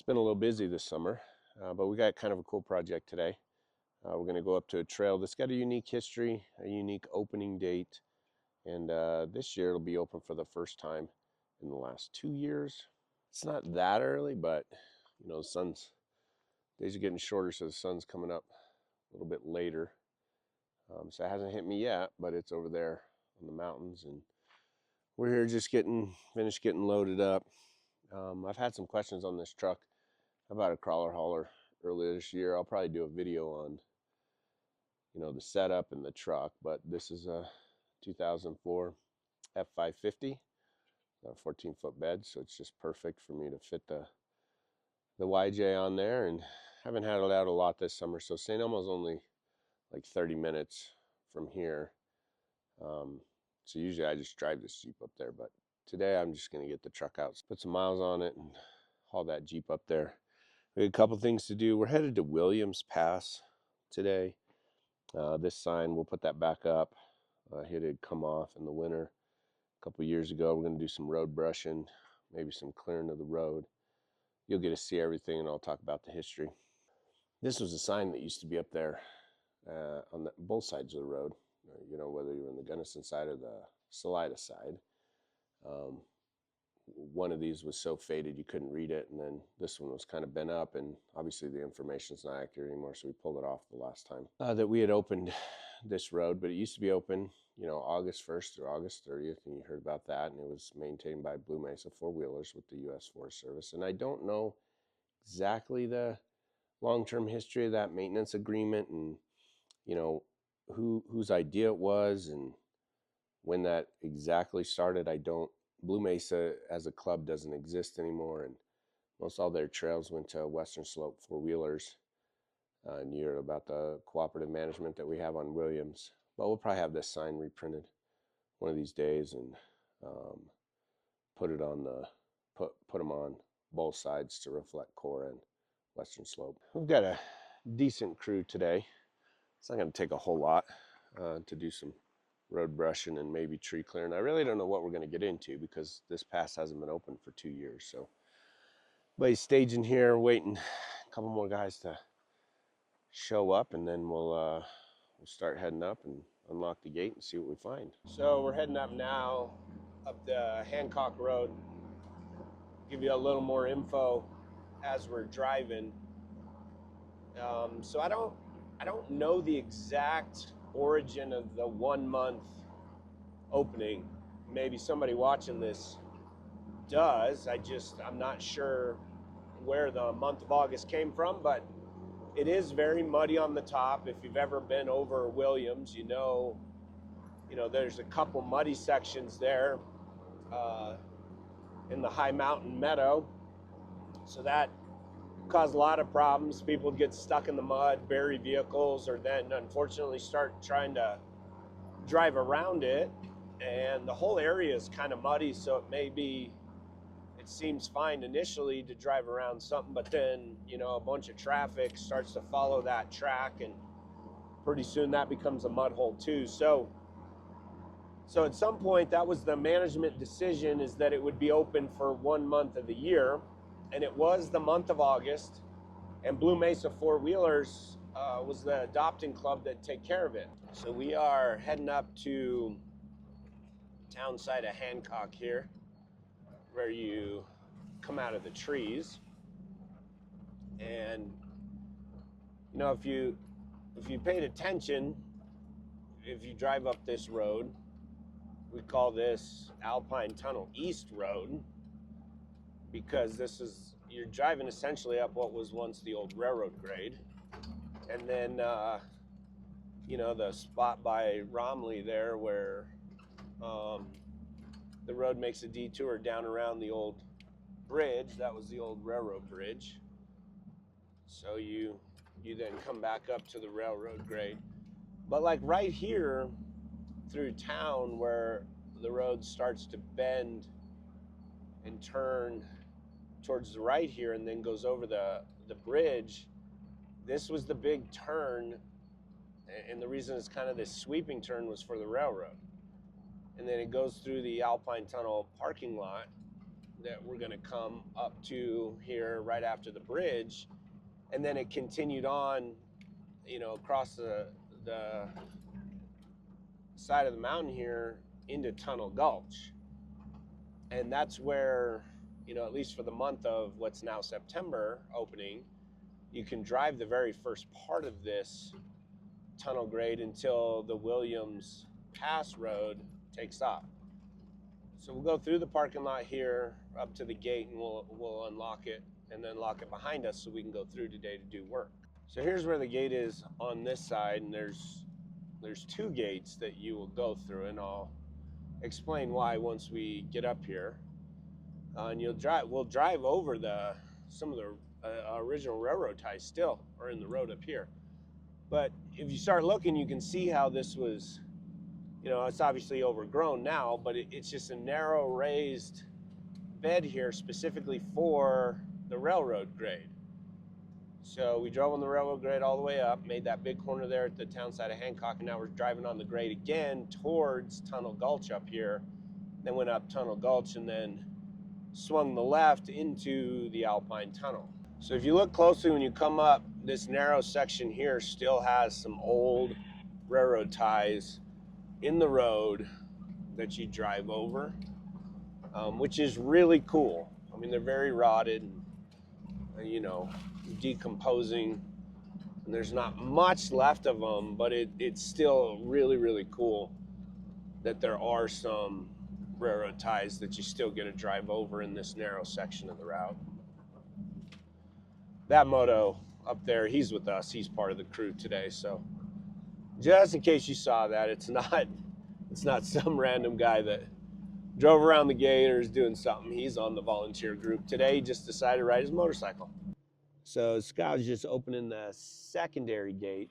been a little busy this summer, but we got kind of a cool project today. We're going to go up to a trail that's got a unique history, a unique opening date, and this year it'll be open for the first time in the last 2 years. It's not that early, but the sun's days are getting shorter, so the sun's coming up a little bit later. So it hasn't hit me yet, but it's over there on the mountains, and we're here just finished getting loaded up. I've had some questions on this truck about a crawler hauler earlier this year. I'll probably do a video on the setup and the truck, but this is a 2004 F550, a 14-foot bed, so it's just perfect for me to fit the YJ on there. And haven't had it out a lot this summer, so St. Elmo's only like 30 minutes from here. So usually I just drive this Jeep up there, but today I'm just going to get the truck out, put some miles on it, and haul that Jeep up there. We had a couple things to do. We're headed to Williams Pass today. This sign, we'll put that back up. It had come off in the winter a couple years ago. We're going to do some road brushing, maybe some clearing of the road. You'll get to see everything, and I'll talk about the history. This was a sign that used to be up there on both sides of the road, whether you're on the Gunnison side or the Salida side. One of these was so faded you couldn't read it, and then this one was kind of bent up, and obviously the information's not accurate anymore, so we pulled it off the last time that we had opened this road. But it used to be open August 1st through August 30th, and you heard about that, and it was maintained by Blue Mesa Four-Wheelers with the U.S. Forest Service. And I don't know exactly the long-term history of that maintenance agreement, and whose idea it was and when that exactly started. Blue Mesa as a club doesn't exist anymore, and most all their trails went to Western Slope Four-Wheelers. And you heard about the cooperative management that we have on Williams. But we'll probably have this sign reprinted one of these days and put them on both sides to reflect Cora and Western Slope. We've got a decent crew today. It's not going to take a whole lot to do some road brushing and maybe tree clearing. I really don't know what we're going to get into because this pass hasn't been open for 2 years. So, but he's staging here, waiting a couple more guys to show up, and then we'll start heading up and unlock the gate and see what we find. So we're heading up now, up the Hancock Road. Give you a little more info as we're driving. So I don't know the exact origin of the 1 month opening. Maybe somebody watching this does. I'm not sure where the month of August came from, but it is very muddy on the top. If you've ever been over Williams, there's a couple muddy sections there in the high mountain meadow. So that caused a lot of problems. People would get stuck in the mud, bury vehicles, or then unfortunately start trying to drive around it. And the whole area is kind of muddy, so it seems fine initially to drive around something, but then, a bunch of traffic starts to follow that track, and pretty soon that becomes a mud hole too. So at some point, that was the management decision, is that it would be open for 1 month of the year, and it was the month of August, and Blue Mesa Four-Wheelers was the adopting club that take care of it. So we are heading up to town side of Hancock here, where you come out of the trees. And if you paid attention, if you drive up this road, we call this Alpine Tunnel East Road, because you're driving essentially up what was once the old railroad grade. And then the spot by Romley there, where the road makes a detour down around the old bridge. That was the old railroad bridge. So you then come back up to the railroad grade. But like right here through town, where the road starts to bend and turn towards the right here and then goes over the bridge, this was the big turn. And the reason it's kind of this sweeping turn was for the railroad. And then it goes through the Alpine Tunnel parking lot that we're going to come up to here right after the bridge, and then it continued on, across the side of the mountain here into Tunnel Gulch. And that's where, at least for the month of what's now September opening, you can drive the very first part of this tunnel grade until the Williams Pass Road takes off. So we'll go through the parking lot here up to the gate, and we'll unlock it and then lock it behind us so we can go through today to do work. So here's where the gate is on this side, and there's two gates that you will go through, and I'll explain why once we get up here. And we'll drive over some of the original railroad ties still are in the road up here. But if you start looking, you can see how this was, it's obviously overgrown now, but it's just a narrow raised bed here specifically for the railroad grade. So we drove on the railroad grade all the way up, made that big corner there at the town side of Hancock, and now we're driving on the grade again towards Tunnel Gulch up here. Then went up Tunnel Gulch and then swung the left into the Alpine Tunnel. So if you look closely when you come up, this narrow section here still has some old railroad ties in the road that you drive over, which is really cool. I mean, they're very rotted, decomposing, and there's not much left of them, but it's still really, really cool that there are some railroad ties that you still get to drive over in this narrow section of the route. That moto up there, he's with us. He's part of the crew today. So just in case you saw that, it's not some random guy that drove around the gate or is doing something. He's on the volunteer group today. He just decided to ride his motorcycle. So Scott's just opening the secondary gate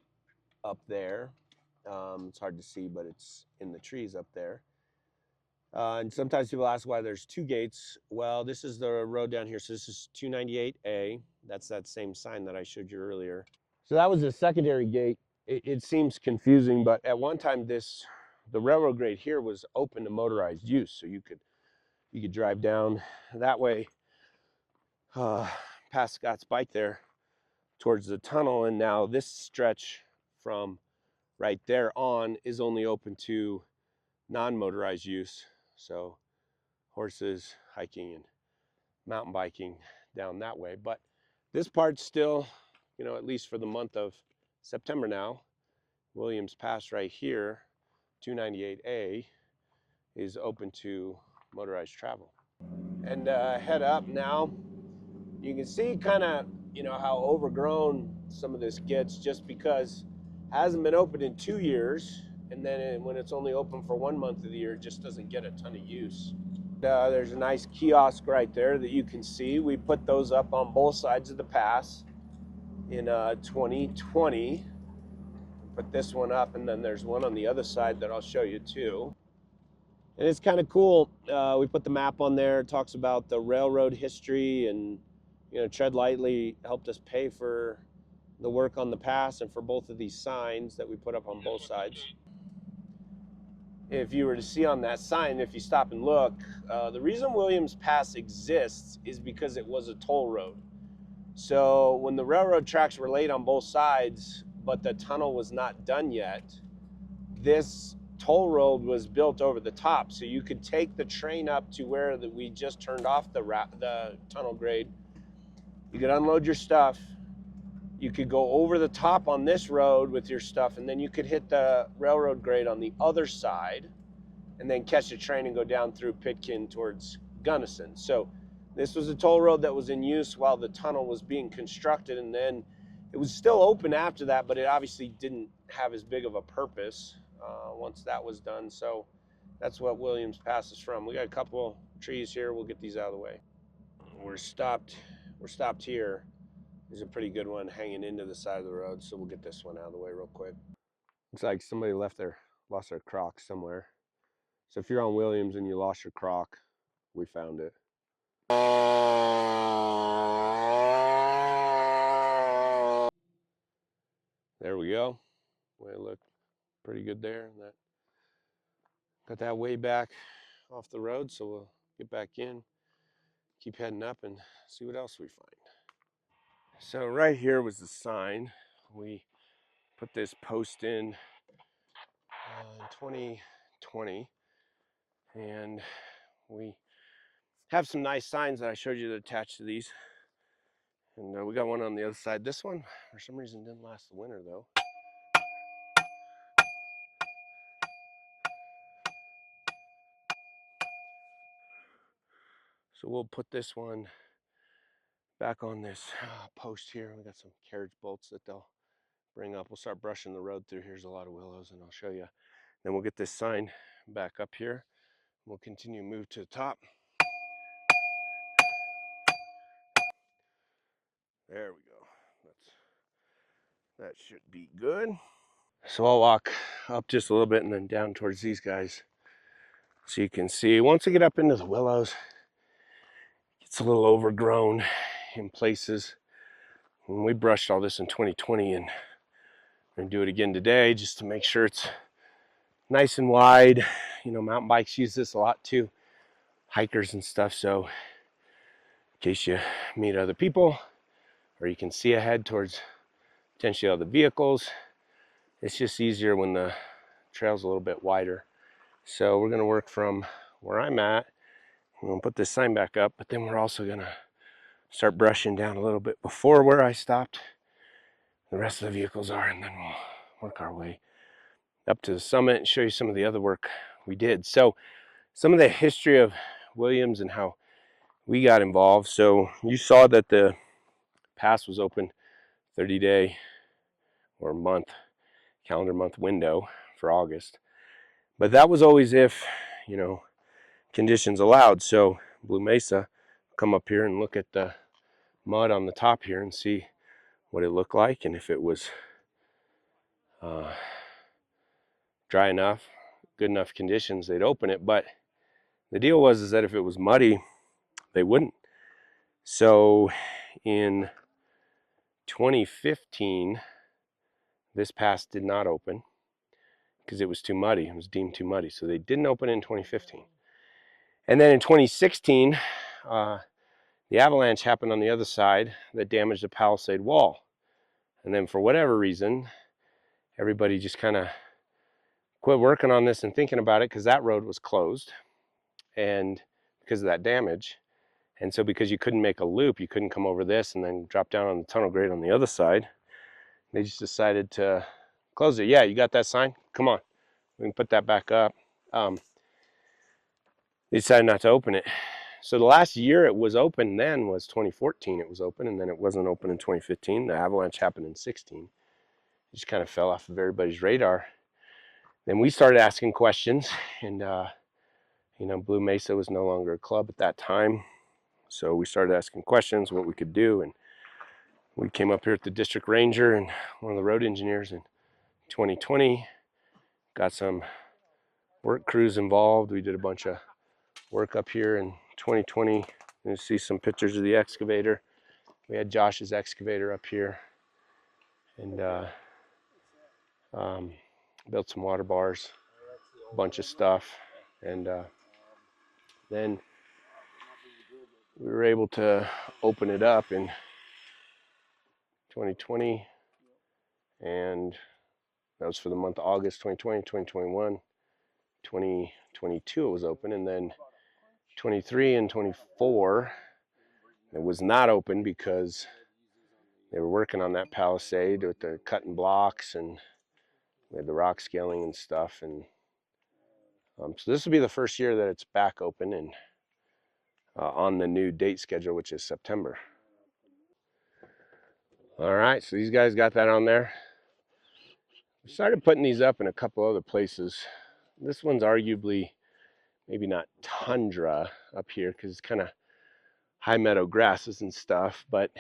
up there. It's hard to see, but it's in the trees up there. And sometimes people ask why there's two gates. Well, this is the road down here. So this is 298A. That's that same sign that I showed you earlier. So that was the secondary gate. It seems confusing, but at one time the railroad grade here was open to motorized use. So you could drive down that way past Scott's bike there towards the tunnel. And now this stretch from right there on is only open to non-motorized use. So horses, hiking, and mountain biking down that way. But this part's still, at least for the month of September now, Williams Pass right here, 298A, is open to motorized travel. And head up now, you can see kind of, how overgrown some of this gets just because it hasn't been open in 2 years. And then when it's only open for 1 month of the year, it just doesn't get a ton of use. There's a nice kiosk right there that you can see. We put those up on both sides of the pass in 2020. Put this one up, and then there's one on the other side that I'll show you too. And it's kind of cool. We put the map on there. It talks about the railroad history, and Tread Lightly helped us pay for the work on the pass and for both of these signs that we put up on both sides. If you were to see on that sign, if you stop and look, the reason Williams Pass exists is because it was a toll road. So when the railroad tracks were laid on both sides, but the tunnel was not done yet, this toll road was built over the top. So you could take the train up to where we just turned off the tunnel grade. You could unload your stuff. You could go over the top on this road with your stuff, and then you could hit the railroad grade on the other side and then catch a train and go down through Pitkin towards Gunnison. So this was a toll road that was in use while the tunnel was being constructed, and then it was still open after that, but it obviously didn't have as big of a purpose once that was done. So that's what Williams Pass is from. We got a couple trees here. We'll get these out of the way. We're stopped here. There's a pretty good one hanging into the side of the road, so we'll get this one out of the way real quick. Looks like somebody lost their crock somewhere. So if you're on Williams and you lost your crock, we found it. There we go. Way it looked pretty good there. Got that way back off the road, so we'll get back in. keep heading up and see what else we find. So right here was the sign. We put this post in 2020, and we have some nice signs that I showed you that attach to these. And we got one on the other side. This one, for some reason, didn't last the winter though. So we'll put this one back on this post here. We got some carriage bolts that they'll bring up. We'll start brushing the road through. Here's a lot of willows, and I'll show you. Then we'll get this sign back up here. We'll continue to move to the top. There we go. That should be good. So I'll walk up just a little bit and then down towards these guys so you can see. Once I get up into the willows, it's a little overgrown in places. And we brushed all this in 2020, and we're gonna do it again today just to make sure it's nice and wide. You know, mountain bikes use this a lot too, hikers and stuff. So in case you meet other people, or you can see ahead towards potentially other vehicles, it's just easier when the trail's a little bit wider. So we're gonna work from where I'm at. I'm gonna put this sign back up, but then we're also gonna start brushing down a little bit before where I stopped the rest of the vehicles are, and then we'll work our way up to the summit and show you some of the other work we did. So some of the history of Williams and how we got involved. So you saw that the pass was open 30-day or month, calendar month window for August. But that was always if, you know, conditions allowed. So Blue Mesa, come up here and look at the mud on the top here and see what it looked like, and if it was dry enough, good enough conditions, they'd open it. But the deal was is that if it was muddy, they wouldn't. So in 2015, this pass did not open because it was too muddy. It was deemed too muddy. So they didn't open in 2015. And then in 2016, the avalanche happened on the other side that damaged the Palisade wall. And then for whatever reason, everybody just kind of quit working on this and thinking about it because that road was closed and because of that damage. And so because you couldn't make a loop, you couldn't come over this and then drop down on the tunnel grade on the other side, they just decided to close it. Yeah, you got that sign? Come on, we can put that back up. They decided not to open it. So the last year it was open then was 2014 it was open, and then it wasn't open in 2015. The avalanche happened in 16. It just kind of fell off of everybody's radar. Then we started asking questions, and you know, Blue Mesa was no longer a club at that time. So we started asking questions, what we could do, and we came up here with the district ranger and one of the road engineers in 2020, got some work crews involved. We did a bunch of work up here in 2020. You see some pictures of the excavator. We had Josh's excavator up here, and built some water bars, a bunch of stuff, and then we were able to open it up in 2020, and that was for the month of August 2020, 2021, 2022 it was open, and then 23 and 24 it was not open because they were working on that palisade with the cutting blocks, and we had the rock scaling and stuff, and so this will be the first year that it's back open and on the new date schedule, which is September. All right, so these guys got that on there. We started putting these up in a couple other places. This one's arguably maybe not tundra up here because it's kind of high meadow grasses and stuff, but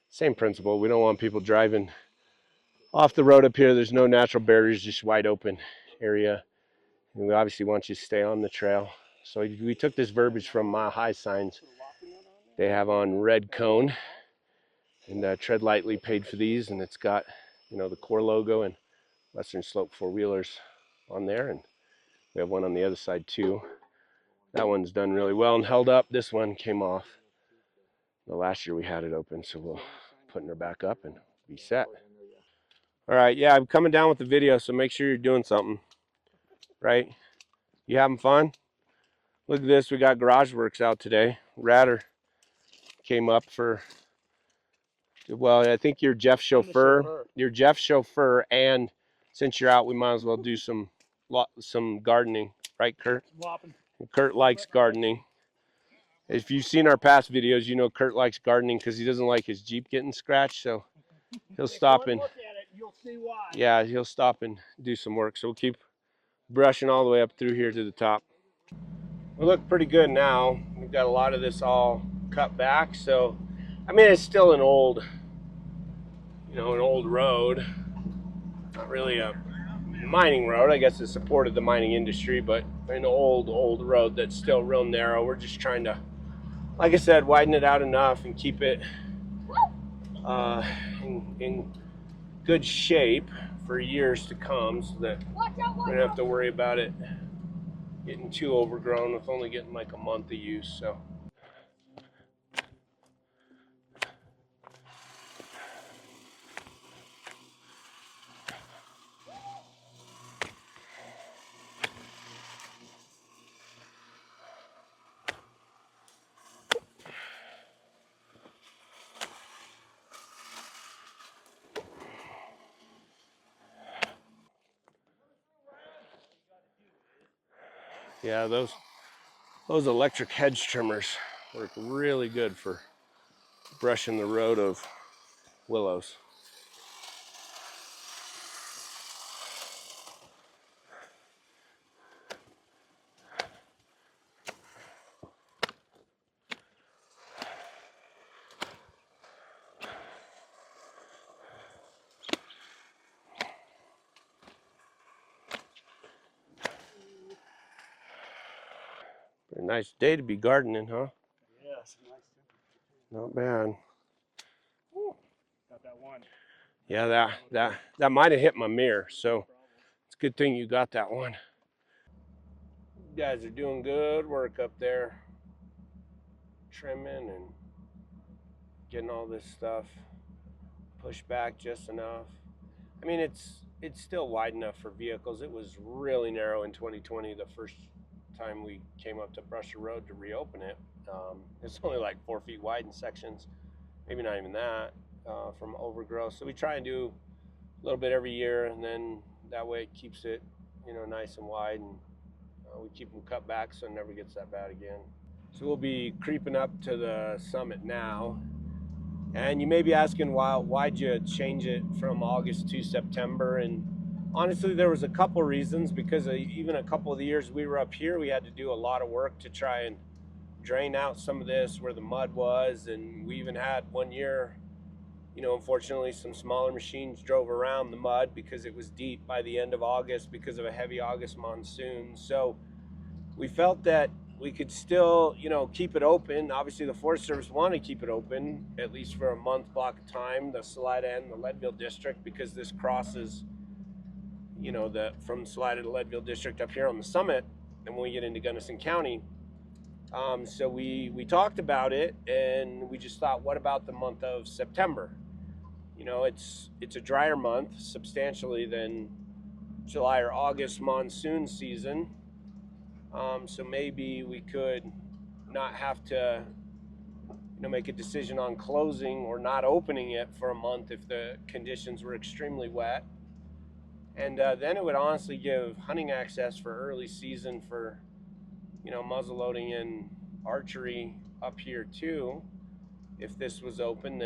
same principle. We don't want people driving off the road up here. There's no natural barriers, just wide open area. And we obviously want you to stay on the trail. So we took this verbiage from Mile High signs they have on red cone, and Tread Lightly paid for these, and it's got, you know, the core logo and Western Slope four-wheelers on there, and we have one on the other side too. That one's done really well and held up. This one came off the last year we had it open, so we'll putting her back up and be set. All right, yeah, I'm coming down with the video, so make sure you're doing something, right? You having fun? Look at this, we got Garage Works out today. Ratter came up for, well, I think you're Jeff's chauffeur. You're Jeff's chauffeur, and since you're out, we might as well do some gardening, right, Kurt? Kurt likes gardening. If you've seen our past videos, you know Kurt likes gardening because he doesn't like his Jeep getting scratched, so he'll stop and, yeah, he'll stop and do some work. So we'll keep brushing all the way up through here to the top. We look pretty good now. We've got a lot of this all cut back, so I mean it's still an old, an old road. Not really a mining road. I guess it supported the mining industry, but an old road that's still real narrow. We're just trying to, like I said, widen it out enough and keep it in good shape for years to come, so that we don't have to worry about it getting too overgrown with only getting like a month of use. So yeah, those electric hedge trimmers work really good for brushing the road of willows. A nice day to be gardening, huh? Yeah, it's nice. Not bad. Got that one. Yeah, that might have hit my mirror, so it's a good thing you got that one. You guys are doing good work up there, trimming and getting all this stuff pushed back just enough. I mean, it's still wide enough for vehicles. It was really narrow in 2020, the first time we came up to Brusher Road to reopen it. It's only like 4 feet wide in sections, maybe not even that, from overgrowth. So we try and do a little bit every year, and then that way it keeps it, nice and wide, and we keep them cut back so it never gets that bad again. So we'll be creeping up to the summit now. And you may be asking, why'd you change it from August to September? And honestly, there was a couple reasons, because even a couple of the years we were up here, we had to do a lot of work to try and drain out some of this where the mud was. And we even had one year, unfortunately, some smaller machines drove around the mud because it was deep by the end of August because of a heavy August monsoon. So we felt that we could still, keep it open. Obviously, the Forest Service wanted to keep it open at least for a month block of time, the Salida and the Leadville district, because this crosses, from Salida to Leadville district up here on the summit, and when we get into Gunnison County. So we talked about it, and we just thought, what about the month of September? It's a drier month substantially than July or August monsoon season. So maybe we could not have to, make a decision on closing or not opening it for a month if the conditions were extremely wet. And then it would honestly give hunting access for early season for, muzzleloading and archery up here too. If this was open,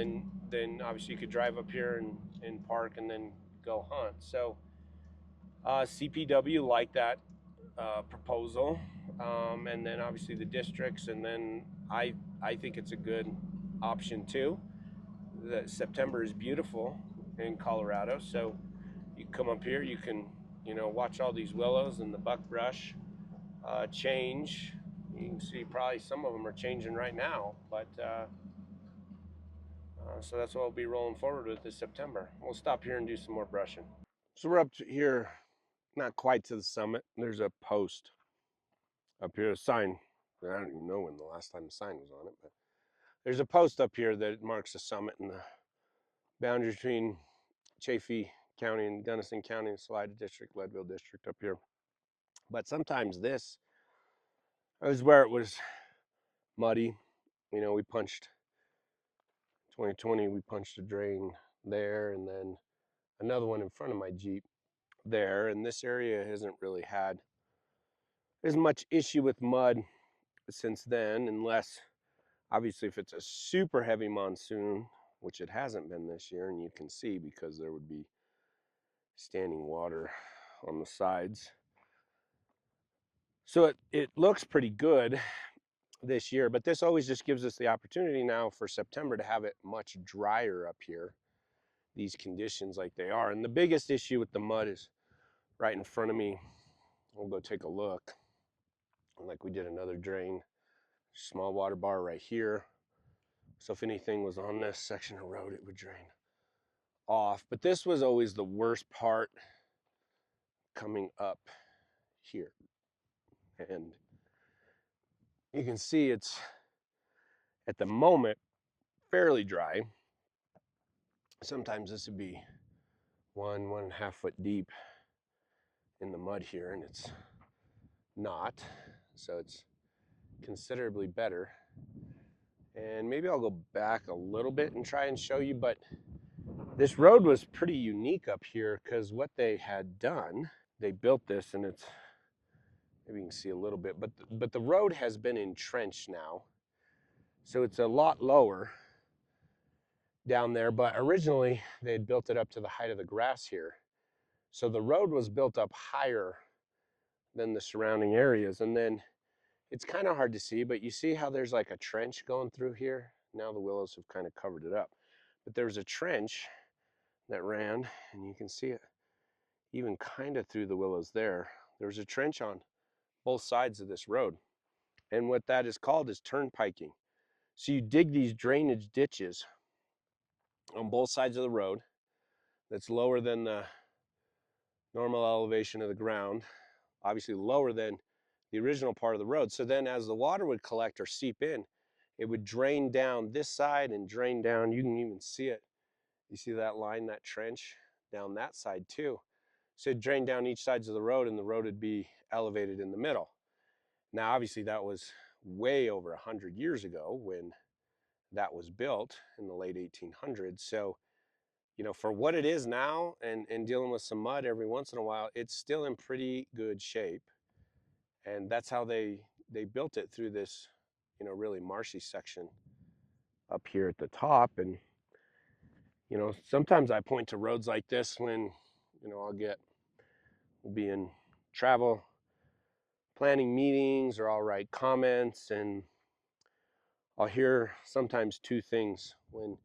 then obviously you could drive up here and park and then go hunt. So CPW liked that proposal, and then obviously the districts, and then I think it's a good option too. The September is beautiful in Colorado, so you come up here, you can watch all these willows and the buckbrush change. You can see probably some of them are changing right now, but so that's what we'll be rolling forward with this September. We'll stop here and do some more brushing. So we're up here, not quite to the summit. There's a post up here, a sign I don't even know when the last time the sign was on it, but there's a post up here that marks the summit and the boundary between Chaffee County and Gunnison County, Salida District, Leadville District up here. But sometimes this is where it was muddy. You know, we punched 2020, we punched a drain there, and then another one in front of my Jeep there. And this area hasn't really had as much issue with mud since then, unless obviously if it's a super heavy monsoon, which it hasn't been this year, and you can see because there would be standing water on the sides. So it looks pretty good this year, but this always just gives us the opportunity now for September to have it much drier up here, these conditions like they are. And the biggest issue with the mud is right in front of me. We'll go take a look. Like we did another drain, small water bar right here. So if anything was on this section of road, it would drain off. But this was always the worst part coming up here. And you can see it's, at the moment, fairly dry. Sometimes this would be 1.5 foot deep in the mud here, and it's not. So it's considerably better. And maybe I'll go back a little bit and try and show you, but this road was pretty unique up here because what they had done, they built this, and it's, maybe you can see a little bit, but the road has been entrenched now. So it's a lot lower down there, but originally they had built it up to the height of the grass here. So the road was built up higher than the surrounding areas. And then it's kind of hard to see, but you see how there's like a trench going through here? Now the willows have kind of covered it up. But there was a trench that ran, and you can see it even kind of through the willows there. There's a trench on both sides of this road. And what that is called is turnpiking. So you dig these drainage ditches on both sides of the road that's lower than the normal elevation of the ground, obviously lower than the original part of the road. So then as the water would collect or seep in, it would drain down this side and drain down. You can even see it. You see that line, that trench down that side too. So it'd drain down each sides of the road, and the road would be elevated in the middle. Now, obviously that was way over 100 years ago when that was built in the late 1800s. So, you know, for what it is now and dealing with some mud every once in a while, it's still in pretty good shape. And that's how they built it through this, you know, really marshy section up here at the top. And, you know, sometimes I point to roads like this when, you know, we'll be in travel planning meetings, or I'll write comments, and I'll hear sometimes two things. When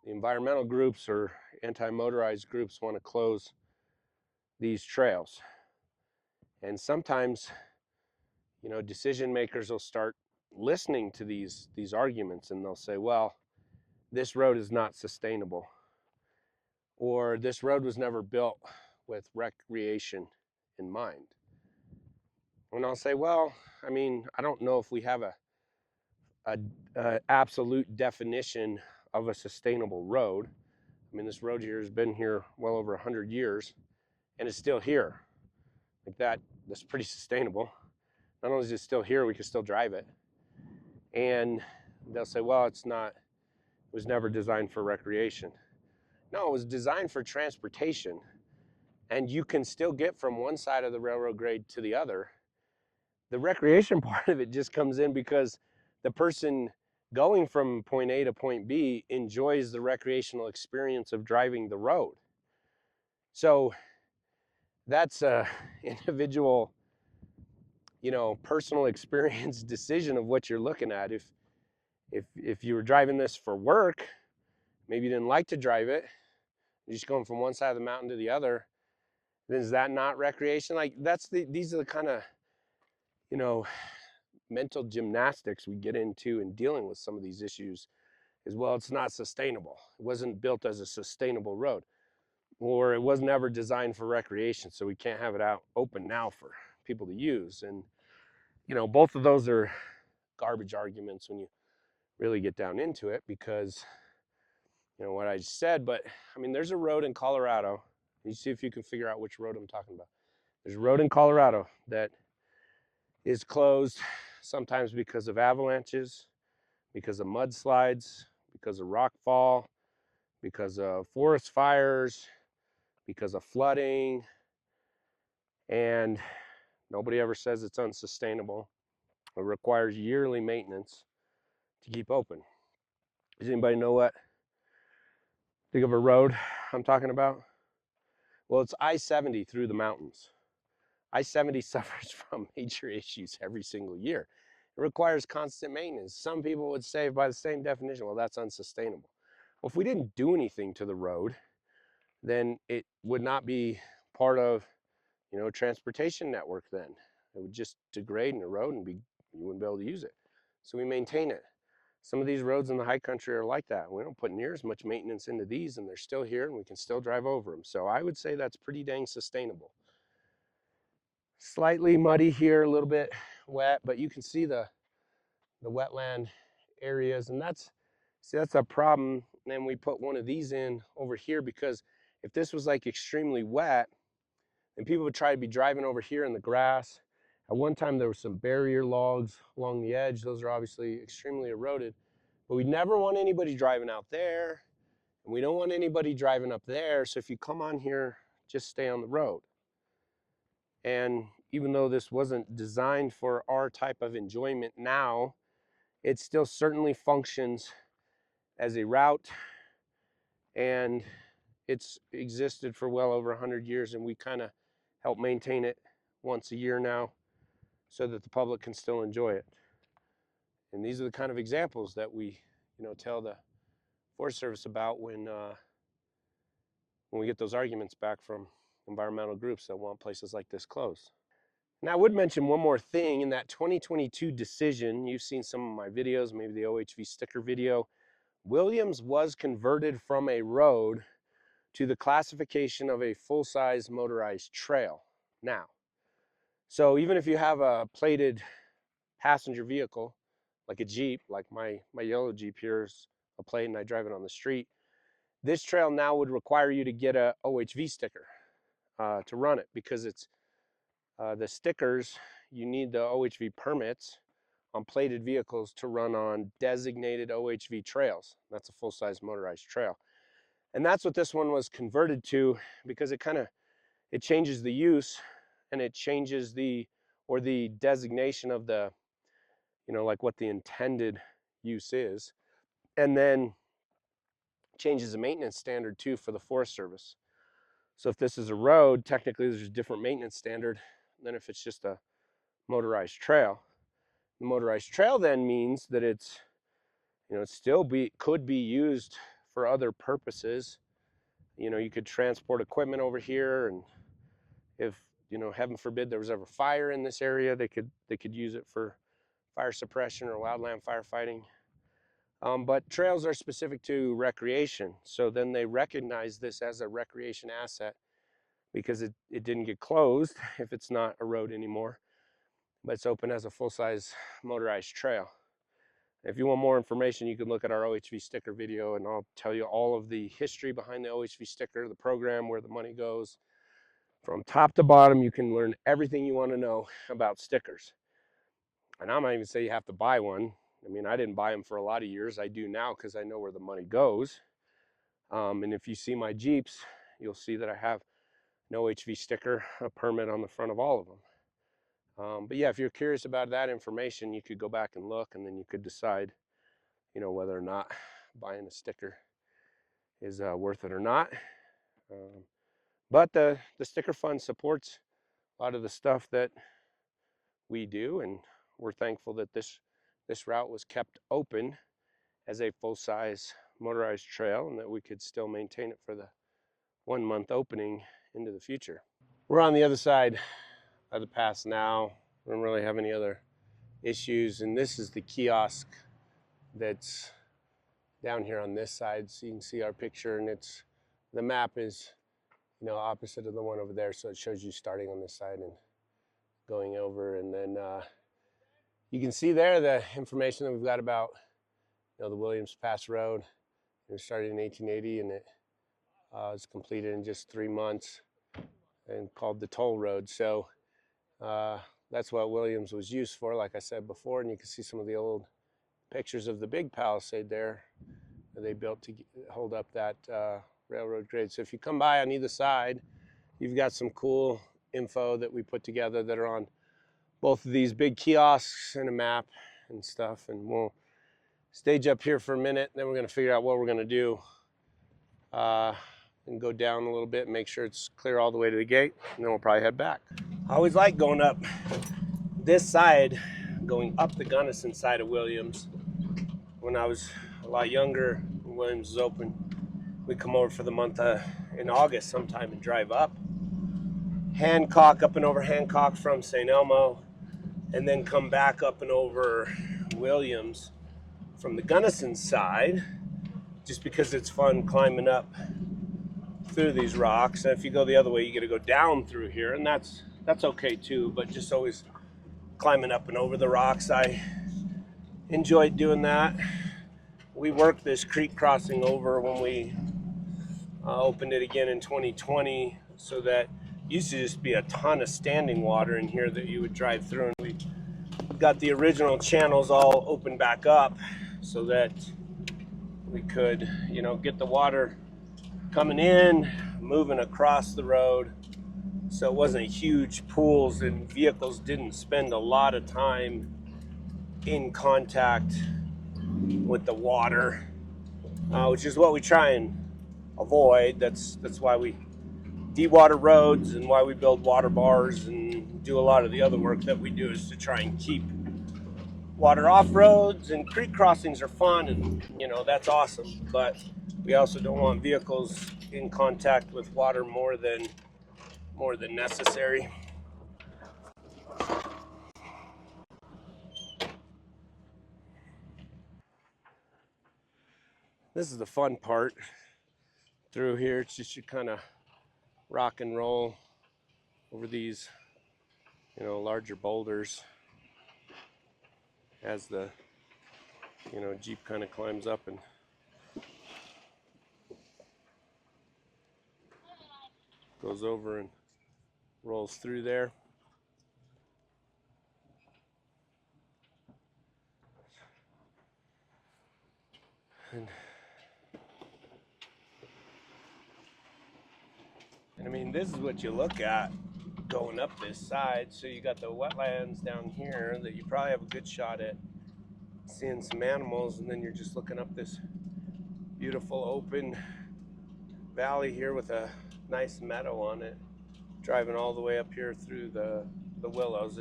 the environmental groups or anti-motorized groups want to close these trails. And sometimes, you know, decision makers will start listening to these arguments, and they'll say, well, this road is not sustainable, or this road was never built with recreation in mind. And I'll say, well, I mean, I don't know if we have a absolute definition of a sustainable road. I mean, this road here has been here well over 100 years, and it's still here. Like that's pretty sustainable. Not only is it still here, we can still drive it. And they'll say, well, it was never designed for recreation. No, it was designed for transportation. And you can still get from one side of the railroad grade to the other. The recreation part of it just comes in because the person going from point A to point B enjoys the recreational experience of driving the road. So that's a individual, you know, personal experience decision of what you're looking at. If you were driving this for work, maybe you didn't like to drive it, you're just going from one side of the mountain to the other, then is that not recreation? Like these are the kind of, you know, mental gymnastics we get into in dealing with some of these issues. Is, well, it's not sustainable. It wasn't built as a sustainable road, or it was never designed for recreation, so we can't have it out open now for people to use. And, you know, both of those are garbage arguments when you really get down into it, because you know what I just said. But I mean, there's a road in Colorado. You see if you can figure out which road I'm talking about. There's a road in Colorado that is closed sometimes because of avalanches, because of mudslides, because of rock fall, because of forest fires, because of flooding, and nobody ever says it's unsustainable. It requires yearly maintenance to keep open. Does anybody know what? Think of a road I'm talking about? Well, it's I-70 through the mountains. I-70 suffers from major issues every single year. It requires constant maintenance. Some people would say, by the same definition, well, that's unsustainable. Well, if we didn't do anything to the road, then it would not be part of, you know, a transportation network then. It would just degrade and erode and you wouldn't be able to use it. So we maintain it. Some of these roads in the high country are like that. We don't put near as much maintenance into these, and they're still here and we can still drive over them. So I would say that's pretty dang sustainable. Slightly muddy here, a little bit wet, but you can see the wetland areas, and that's a problem. And then we put one of these in over here, because if this was like extremely wet, then people would try to be driving over here in the grass. At one time there were some barrier logs along the edge. Those are obviously extremely eroded, but we never want anybody driving out there, and we don't want anybody driving up there. So if you come on here, just stay on the road. And even though this wasn't designed for our type of enjoyment now, it still certainly functions as a route, and it's existed for well over 100 years, and we kind of help maintain it once a year now so that the public can still enjoy it. And these are the kind of examples that we, you know, tell the Forest Service about when we get those arguments back from environmental groups that want places like this closed. Now, I would mention one more thing. In that 2022 decision, you've seen some of my videos, maybe the OHV sticker video. Williams was converted from a road to the classification of a full-size motorized trail now. So even if you have a plated passenger vehicle, like a Jeep, like my yellow Jeep here is a plate and I drive it on the street, this trail now would require you to get a OHV sticker to run it, because it's the stickers, you need the OHV permits on plated vehicles to run on designated OHV trails. That's a full-size motorized trail. And that's what this one was converted to, because it changes the use, and it changes the designation of the, you know, like what the intended use is, and then changes the maintenance standard too for the Forest Service. So if this is a road, technically there's a different maintenance standard than if it's just a motorized trail. The motorized trail then means that it's, you know, it could be used for other purposes. You know, you could transport equipment over here, and if, you know, heaven forbid there was ever fire in this area, they could use it for fire suppression or wildland firefighting. But trails are specific to recreation, so then they recognize this as a recreation asset, because it didn't get closed if it's not a road anymore, but it's open as a full-size motorized trail. If you want more information, you can look at our OHV sticker video, and I'll tell you all of the history behind the OHV sticker, the program, where the money goes. From top to bottom, you can learn everything you want to know about stickers. And I'm not even say you have to buy one. I mean, I didn't buy them for a lot of years. I do now because I know where the money goes. And if you see my Jeeps, you'll see that I have an OHV sticker, a permit on the front of all of them. But yeah, if you're curious about that information, you could go back and look, and then you could decide, you know, whether or not buying a sticker is worth it or not. But the sticker fund supports a lot of the stuff that we do, and we're thankful that this route was kept open as a full-size motorized trail, and that we could still maintain it for the 1 month opening into the future. We're on the other side of the pass now. We don't really have any other issues, and this is the kiosk that's down here on this side, so you can see our picture, and the map is, you know, opposite of the one over there, so it shows you starting on this side and going over. And then You can see there the information that we've got about the Williams Pass Road. It started in 1880 and it was completed in just 3 months and called the toll road. So that's what Williams was used for, like I said before. And you can see some of the old pictures of the big palisade there that they built to hold up that railroad grade. So if you come by on either side, you've got some cool info that we put together that are on both of these big kiosks and a map and stuff. And we'll stage up here for a minute, then we're going to figure out what we're going to do and go down a little bit and make sure it's clear all the way to the gate, and then we'll probably head back. I always like going up this side, going up the Gunnison side of Williams. When I was a lot younger, when Williams was open, we'd come over for the month in August sometime and drive up Hancock, up and over Hancock from St. Elmo, and then come back up and over Williams from the Gunnison side, just because it's fun climbing up through these rocks. And if you go the other way, you got to go down through here, and that's okay too, but just always climbing up and over the rocks. I enjoyed doing that. We worked this creek crossing over when we opened it again in 2020, so that used to just be a ton of standing water in here that you would drive through, and we got the original channels all opened back up so that we could, get the water coming in, moving across the road, so it wasn't huge pools and vehicles didn't spend a lot of time in contact with the water, which is what we try and avoid. That's why we de-water roads and why we build water bars and do a lot of the other work that we do, is to try and keep water off roads. And creek crossings are fun, and that's awesome, but we also don't want vehicles in contact with water more than necessary. This is the fun part through here. It's just you kind of rock and roll over these larger boulders as the Jeep kind of climbs up and goes over and rolls through there. And I mean, this is what you look at going up this side. So you got the wetlands down here that you probably have a good shot at seeing some animals, and then you're just looking up this beautiful open valley here with a nice meadow on it, driving all the way up here through the willows.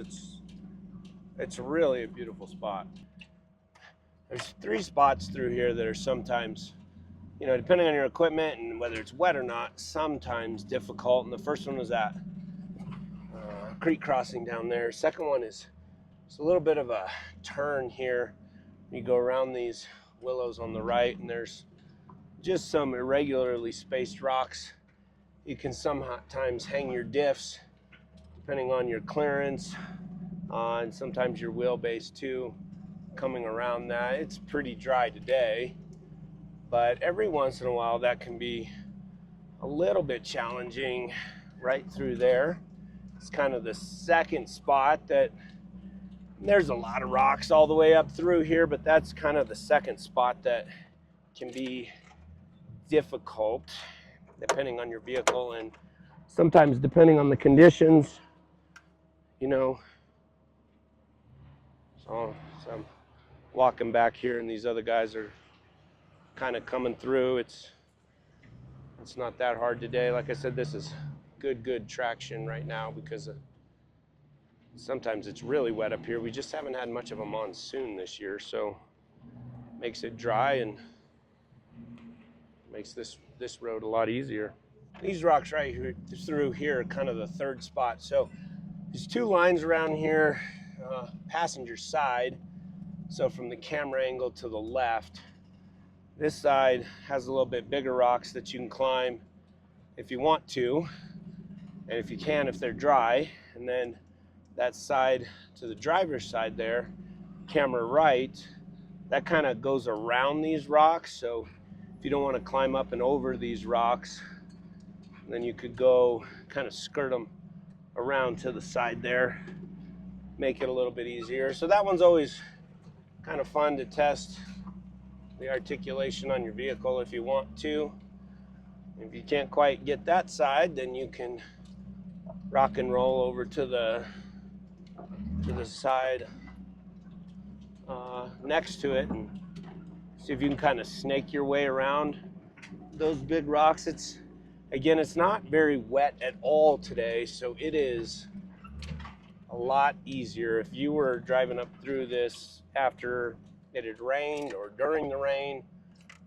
It's really a beautiful spot. There's 3 spots through here that are sometimes, depending on your equipment and whether it's wet or not, sometimes difficult. And the first one was that creek crossing down there. Second one is a little bit of a turn here. You go around these willows on the right, and there's just some irregularly spaced rocks. You can sometimes hang your diffs depending on your clearance, and sometimes your wheelbase too, coming around that. It's pretty dry today, but every once in a while that can be a little bit challenging right through there. It's kind of the second spot that there's a lot of rocks all the way up through here, but that's kind of the second spot that can be difficult depending on your vehicle, and sometimes depending on the conditions, So I'm walking back here, and these other guys are kind of coming through. It's not that hard today. Like I said, this is good traction right now because sometimes it's really wet up here. We just haven't had much of a monsoon this year, so it makes it dry and makes this road a lot easier. These rocks right here through here are kind of the third spot. So there's 2 lines around here, passenger side. So from the camera angle to the left, this side has a little bit bigger rocks that you can climb if you want to, and if you can, if they're dry. And then that side to the driver's side there camera right, that kind of goes around these rocks. So if you don't want to climb up and over these rocks, then you could go kind of skirt them around to the side there, make it a little bit easier. So that one's always kind of fun to test the articulation on your vehicle if you want to. If you can't quite get that side, then you can rock and roll over to the side next to it and see if you can kind of snake your way around those big rocks. It's not very wet at all today, so it is a lot easier. If you were driving up through this after it had rained or during the rain,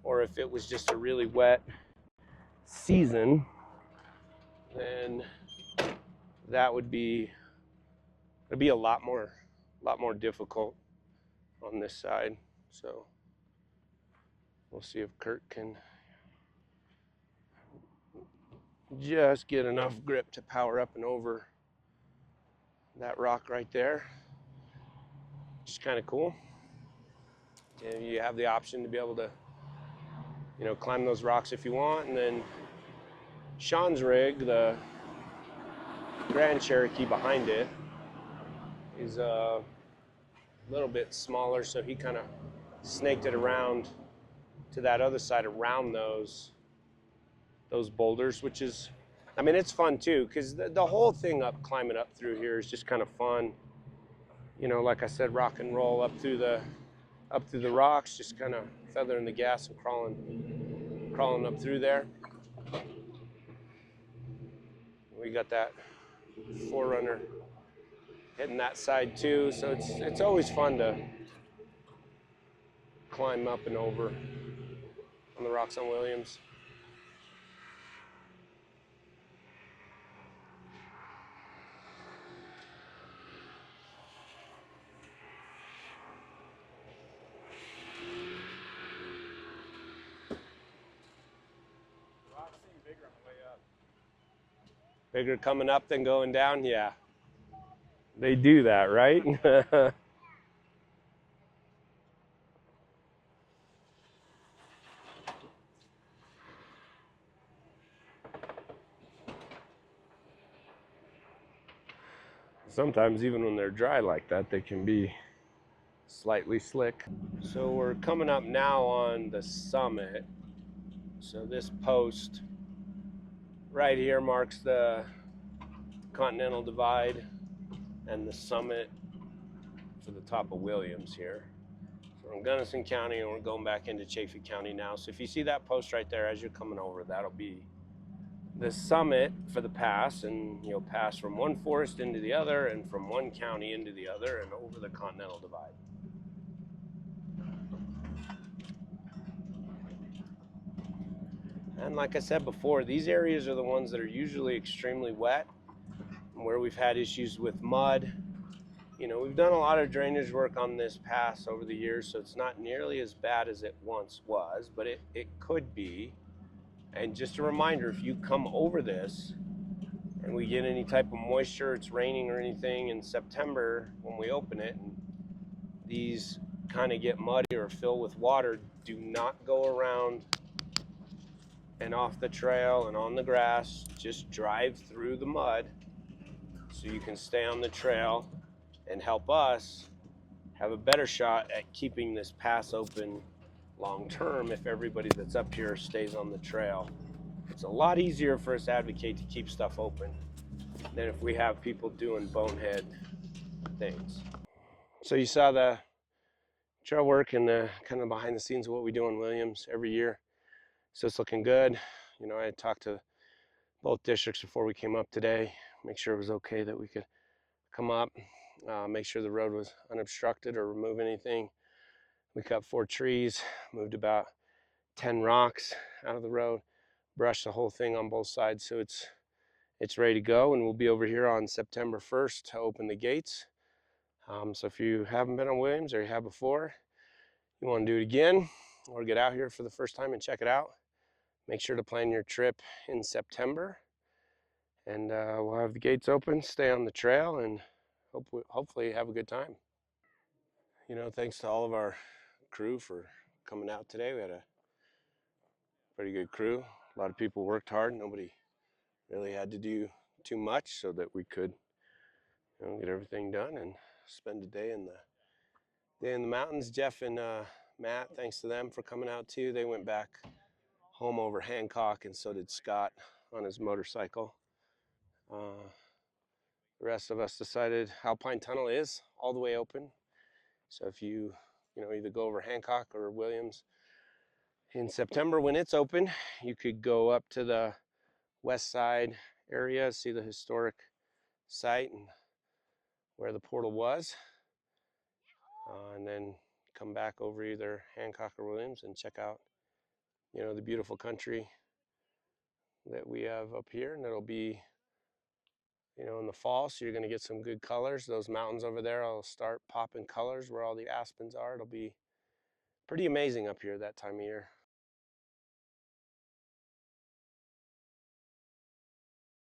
or if it was just a really wet season, then that would be a lot more difficult on this side. So we'll see if Kurt can just get enough grip to power up and over that rock right there. Which is kind of cool. And you have the option to be able to, climb those rocks if you want. And then Sean's rig, the Grand Cherokee behind it, is a little bit smaller, so he kind of snaked it around to that other side around those boulders, which is, it's fun too, because the whole thing climbing up through here is just kind of fun. Like I said, rock and roll up through the rocks, just kind of feathering the gas and crawling up through there. We got that Forerunner hitting that side too, so it's always fun to climb up and over on the rocks on Williams. Rocks seem bigger on the way up. Bigger coming up than going down? Yeah. They do that, right? Sometimes even when they're dry like that, they can be slightly slick. So we're coming up now on the summit. So this post right here marks the Continental Divide and the summit for the top of Williams here. So we're in Gunnison County and we're going back into Chaffee County now. So if you see that post right there as you're coming over, that'll be the summit for the pass, and you'll pass from one forest into the other and from one county into the other and over the Continental Divide. And like I said before, these areas are the ones that are usually extremely wet, where we've had issues with mud. We've done a lot of drainage work on this pass over the years, so it's not nearly as bad as it once was, but it could be. And just a reminder, if you come over this and we get any type of moisture, it's raining or anything in September when we open it, and these kind of get muddy or fill with water, do not go around and off the trail and on the grass. Just drive through the mud so you can stay on the trail and help us have a better shot at keeping this pass open long term if everybody that's up here stays on the trail. It's a lot easier for us to advocate to keep stuff open than if we have people doing bonehead things. So you saw the trail work and the kind of behind the scenes of what we do in Williams every year. So it's looking good. I had talked to both districts before we came up today, make sure it was okay that we could come up, make sure the road was unobstructed or remove anything. We cut 4 trees, moved about 10 rocks out of the road, brushed the whole thing on both sides, so it's ready to go, and we'll be over here on September 1st to open the gates. So if you haven't been on Williams, or you have before, you want to do it again or get out here for the first time and check it out, make sure to plan your trip in September, and we'll have the gates open, stay on the trail, and hopefully have a good time. Thanks to all of our crew for coming out today. We had a pretty good crew. A lot of people worked hard. Nobody really had to do too much so that we could get everything done and spend a day in the mountains. Jeff and Matt, thanks to them for coming out too. They went back home over Hancock, and so did Scott on his motorcycle. The rest of us decided Alpine Tunnel is all the way open. So if you either go over Hancock or Williams in September when it's open, you could go up to the west side area, see the historic site and where the portal was, and then come back over either Hancock or Williams and check out the beautiful country that we have up here. And it'll be in the fall, so you're going to get some good colors. Those mountains over there will start popping colors where all the aspens are. It'll be pretty amazing up here that time of year.